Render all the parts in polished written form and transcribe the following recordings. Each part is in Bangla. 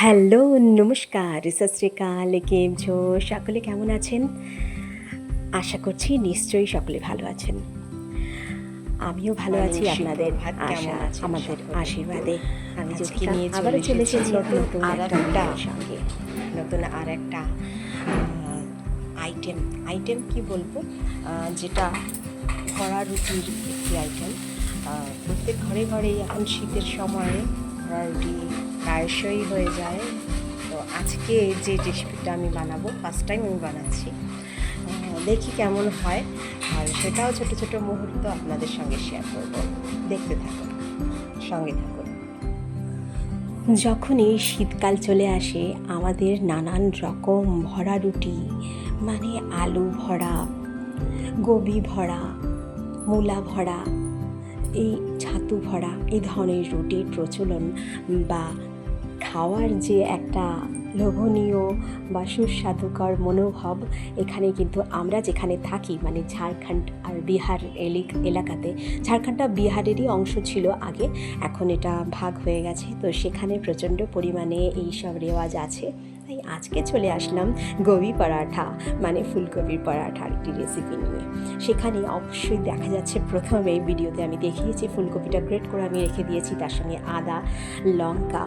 হ্যালো, নমস্কার, সত শ্রী আকাল, কেম ছো? সকলে কেমন আছেন? আশা করছি নিশ্চয়ই সকলে ভালো আছেন। আমিও ভালো মর্নিং আছি আপনাদের সুপ্রভাত, কেমন আশা, আছেন আমাদের সকলে? আশীর্বাদে। আমি আজকে জ্যোতিকা নিয়ে আবারও চলে এসেছি নতুন নতুন আর একটা একটা ভিডিওর সঙ্গে। নতুন আর একটা আইটেম কি বলবো, যেটা ভরা রুটির একটি আইটেম। প্রত্যেক ঘরে ঘরেই এখন শীতের সময়ে ভরা রুটি প্রায়শই হয়ে যায়। তো আজকে যে রেসিপিটা আমি বানাবো, ফার্স্ট টাইম আমি বানাচ্ছি, দেখি কেমন হয়। আর সেটাও ছোট ছোট মুহূর্ত আপনাদের সঙ্গে শেয়ার করব। দেখতে থাকুন, সঙ্গে থাকুন। যখনই শীতকাল চলে আসে আমাদের নানান রকম ভরা রুটি, মানে আলু ভরা, গোবি ভরা, মূলা ভরা, এই ছাতু ভরা, এই ধরনের রুটির প্রচলন বা খাওয়ার যে একটা লোভনীয় বা সুস্বাদুকর মনোভাব, এখানে কিন্তু আমরা যেখানে থাকি, মানে ঝাড়খণ্ড আর বিহার এলাকাতে, ঝাড়খণ্ডটা বিহারেরই অংশ ছিল আগে, এখন এটা ভাগ হয়ে গেছে। তো সেখানে প্রচণ্ড পরিমাণে এইসব রেওয়াজ আছে। তাই আজকে চলে আসলাম গোবি পরাঠা, মানে ফুলকপির পরাঠার একটি রেসিপি নিয়ে। সেখানে অবশ্যই দেখা যাচ্ছে, প্রথমে ভিডিওতে আমি দেখিয়েছি ফুলকপিটা গ্রেট করে আমি রেখে দিয়েছি, তার সঙ্গে আদা, লঙ্কা,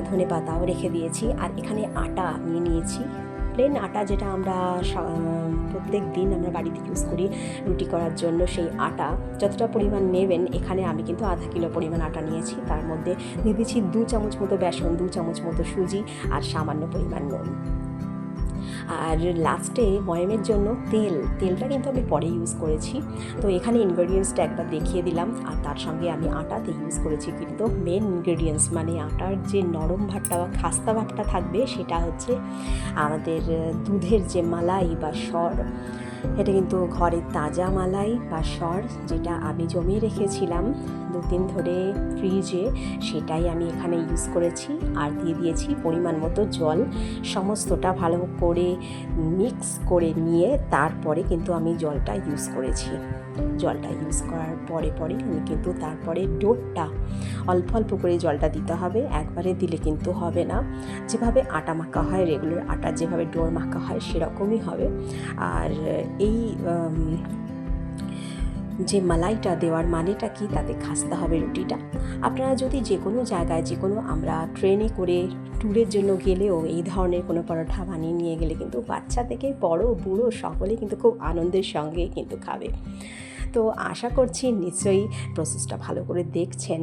ধনে পাতাও রেখে দিয়েছি। আর এখানে আটা নিয়ে নিয়েছি, প্লেন আটা, যেটা আমরা প্রত্যেক দিন আমরা বাড়িতে ইউজ করি রুটি করার জন্য। সেই আটা যতটা পরিমাণ নেবেন, এখানে আমি কিন্তু আধা কিলো পরিমাণ আটা নিয়েছি। তার মধ্যে দিয়ে দিচ্ছি 2 চামচ মতো বেসন, 2 চামচ মতো সুজি আর সামান্য পরিমাণ নুন। আর লাস্টে ময়ামের জন্য তেলটা কিন্তু আমি পরে ইউজ করেছি। তো এখানে ইনগ্রেডিয়েন্টসটা একবার দেখিয়ে দিলাম। আর তার সঙ্গে আমি আটাতে ইউজ করেছি কিন্তু মেন ইনগ্রেডিয়েন্টস, মানে আটার যে নরম ভাবটা বা খাস্তা ভাবটা থাকবে, সেটা হচ্ছে আমাদের দুধের যে মালাই বা সর। এটা কিন্তু ঘরের তাজা মালাই বা সর, যেটা আমি জমিয়ে রেখেছিলাম 2 দিন ধরে ফ্রিজে, সেটাই আমি এখানে ইউজ করেছি। আর দিয়ে দিয়েছি পরিমাণ মতো জল। সমস্তটা ভালো করে মিক্স করে নিয়ে তারপরে কিন্তু আমি জলটা ইউজ করেছি। জলটা ইউজ করার পরে আমি কিন্তু তারপরে ডোটা অল্প অল্প করে জলটা দিতে হবে, একবারে দিলে কিন্তু হবে না। যেভাবে আটা মাখা হয়, রেগুলার আটা যেভাবে ডোর মাখা হয়, সেরকমই হবে। আর এই যে মালাইটা দেওয়ার মানেটা কি, তাতে খাস্তা হবে রুটিটা। আপনারা যদি যে কোনো জায়গায়, যে কোনো আমরা ট্রেনে করে ট্যুরের জন্য গেলেও এই ধরনের কোনো পরোটা বানিয়ে নিয়ে গেলে কিন্তু বাচ্চা থেকে বড় বুড়ো সকলে কিন্তু খুব আনন্দের সঙ্গে কিন্তু খাবে। তো আশা করছি নিশ্চয়ই প্রসেসটা ভালো করে দেখছেন।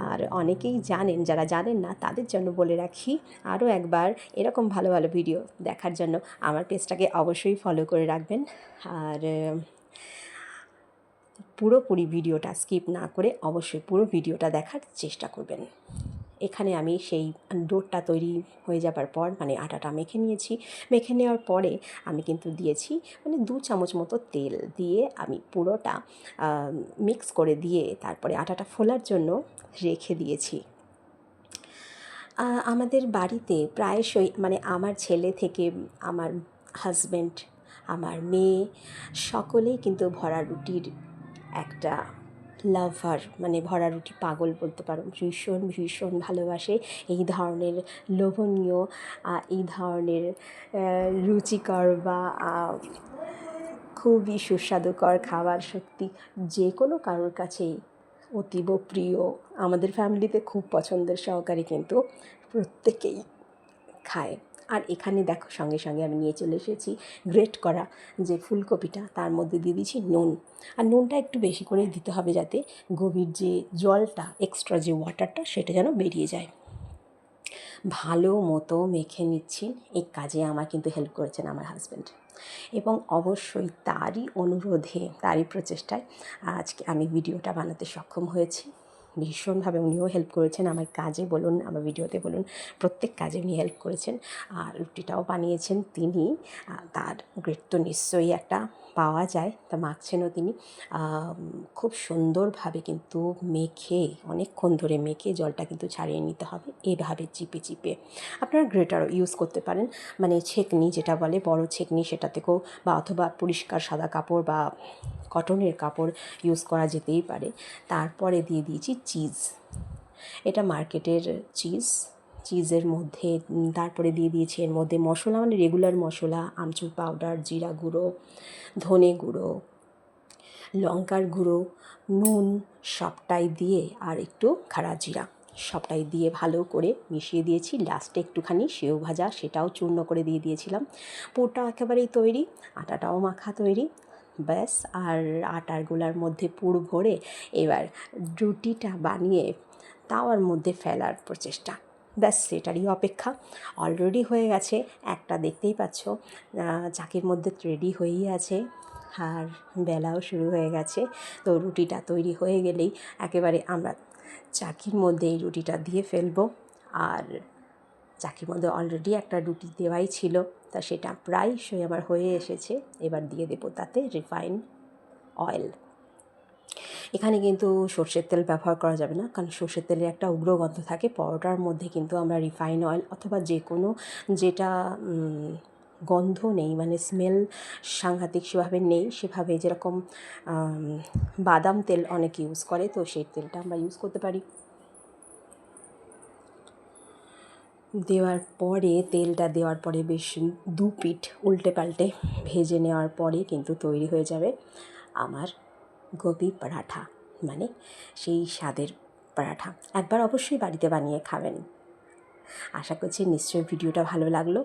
আর অনেকেই জানেন, যারা জানেন না তাদের জন্য বলে রাখি, আরও একবার এরকম ভালো ভালো ভিডিও দেখার জন্য আমার পেজটাকে অবশ্যই ফলো করে রাখবেন। আর পুরোপুরি ভিডিওটা স্কিপ না করে অবশ্যই পুরো ভিডিওটা দেখার চেষ্টা করবেন। এখানে আমি সেই ডোটা তৈরি হয়ে যাবার পর, মানে আটাটা মেখে নিয়েছি। মেখে নেওয়ার পরে আমি কিন্তু দিয়েছি মানে 2 চামচ মতো তেল দিয়ে আমি পুরোটা মিক্স করে দিয়ে তারপরে আটাটা ফোলার জন্য রেখে দিয়েছি। আমাদের বাড়িতে প্রায়শই, মানে আমার ছেলে থেকে আমার হাজব্যান্ড, আমার মেয়ে, সকলেই কিন্তু ভরা রুটির একটা লাভার, মানে ভরা রুটি পাগল বলতে পারো। ভীষণ ভীষণ ভালোবাসে এই ধরনের লোভনীয়, এই ধরনের রুচিকর বা খুবই সুস্বাদুকর খাবার সত্যি যে কোনো কারোর কাছেই অতীব প্রিয়। আমাদের ফ্যামিলিতে খুব পছন্দের সহকারে কিন্তু প্রত্যেকেই খায়। আর এখানে দেখো, সঙ্গে সঙ্গে আমি নিয়ে চলে এসেছি গ্রেট করা যে ফুলকপিটা, তার মধ্যে দিয়ে দিচ্ছি নুন। আর নুনটা একটু বেশি করে দিতে হবে, যাতে গভীর যে জলটা, এক্সট্রা যে ওয়াটারটা, সেটা যেন বেরিয়ে যায়। ভালো মতো মেখে নিচ্ছি। এই কাজে আমার কিন্তু হেল্প করেছেন আমার হাজব্যান্ড, এবং অবশ্যই তারই অনুরোধে, তারই প্রচেষ্টায় আজকে আমি ভিডিওটা বানাতে সক্ষম হয়েছি। ভীষণভাবে উনিও হেল্প করেছেন, আমার কাজে বলুন, আমার ভিডিওতে বলুন, প্রত্যেক কাজে উনি হেল্প করেছেন। আর রুটিটাও বানিয়েছেন তিনি। তার গ্রেড তো নিশ্চয়ই একটা পাওয়া যায়, তা মাখছেনও তিনি খুব সুন্দরভাবে, কিন্তু মেখে অনেকক্ষণ ধরে মেখে জলটা কিন্তু ছাড়িয়ে নিতে হবে, এভাবে চিপে চিপে। আপনারা গ্রেটারও ইউজ করতে পারেন, মানে ছেঁকনি যেটা বলে, বড় ছেঁকনি, সেটা থেকেও, বা অথবা পরিষ্কার সাদা কাপড় বা কটনের কাপড় ইউজ করা যেতেই পারে। তারপরে দিয়ে দিয়েছি চিজ, এটা মার্কেটের চিজ, চিজের মধ্যে তারপরে দিয়ে দিয়েছি এর মধ্যে মশলা, মানে রেগুলার মশলা, আমচুর পাউডার, জিরা গুঁড়ো, ধনে গুঁড়ো, লঙ্কার গুঁড়ো, নুন সবটাই দিয়ে আর একটু খাড়া জিরা সবটাই দিয়ে ভালো করে মিশিয়ে দিয়েছি। লাস্টে একটুখানি সেও ভাজা সেটাও চূর্ণ করে দিয়ে দিয়েছিলাম। পুরটা একেবারেই তৈরি, আটাটাও মাখা তৈরি। ব্যাস, আর আটার গোলার মধ্যে পুর ভরে এবার রুটিটা বানিয়ে তাওয়ার মধ্যে ফেলার প্রচেষ্টা। ব্যাস, সেটারই অপেক্ষা। অলরেডি হয়ে গেছে, একটা দেখতেই পাচ্ছ চাকির মধ্যে রেডি হয়েই আছে, আর বেলাও শুরু হয়ে গেছে। তো রুটিটা তৈরি হয়ে গেলেই একেবারে আমরা চাকির মধ্যে এই রুটিটা দিয়ে ফেলবো। আর চাকির মধ্যে অলরেডি একটা রুটি দেওয়াই ছিল, তা সেটা প্রায়শই আমার হয়ে এসেছে। এবার দিয়ে দেবো তাতে রিফাইন অয়েল। এখানে কিন্তু সর্ষের তেল ব্যবহার করা যাবে না, কারণ সর্ষের তেলের একটা উগ্র গন্ধ থাকে। পরোটার মধ্যে কিন্তু আমরা রিফাইন অয়েল অথবা যে কোনো যেটা গন্ধ নেই, মানে স্মেল সাংঘাতিক সেভাবে নেই, সেভাবে যেরকম বাদাম তেল অনেকে ইউজ করে, তো সেই তেলটা আমরা ইউজ করতে পারি। দেওয়ার পরে তেলটা দেওয়ার পরে বেশ দু পিঠ উল্টে পাল্টে ভেজে নেওয়ার পরে কিন্তু তৈরি হয়ে যাবে আমার গোবি পরাঠা, মানে সেই স্বাদের পরাঠা। একবার অবশ্যই বাড়িতে বানিয়ে খাবেন। আশা করছি নিশ্চয়ই ভিডিওটা ভালো লাগলো।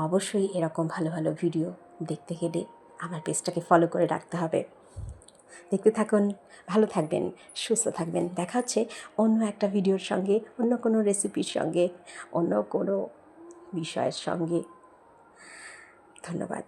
অবশ্যই এরকম ভালো ভালো ভিডিও দেখতে গেলে আমার পেজটাকে ফলো করে রাখতে হবে। দেখতে থাকুন, ভালো থাকবেন, সুস্থ থাকবেন। দেখা হচ্ছে অন্য একটা ভিডিওর সঙ্গে, অন্য কোনো রেসিপির সঙ্গে, অন্য কোনো বিষয়ের সঙ্গে। ধন্যবাদ।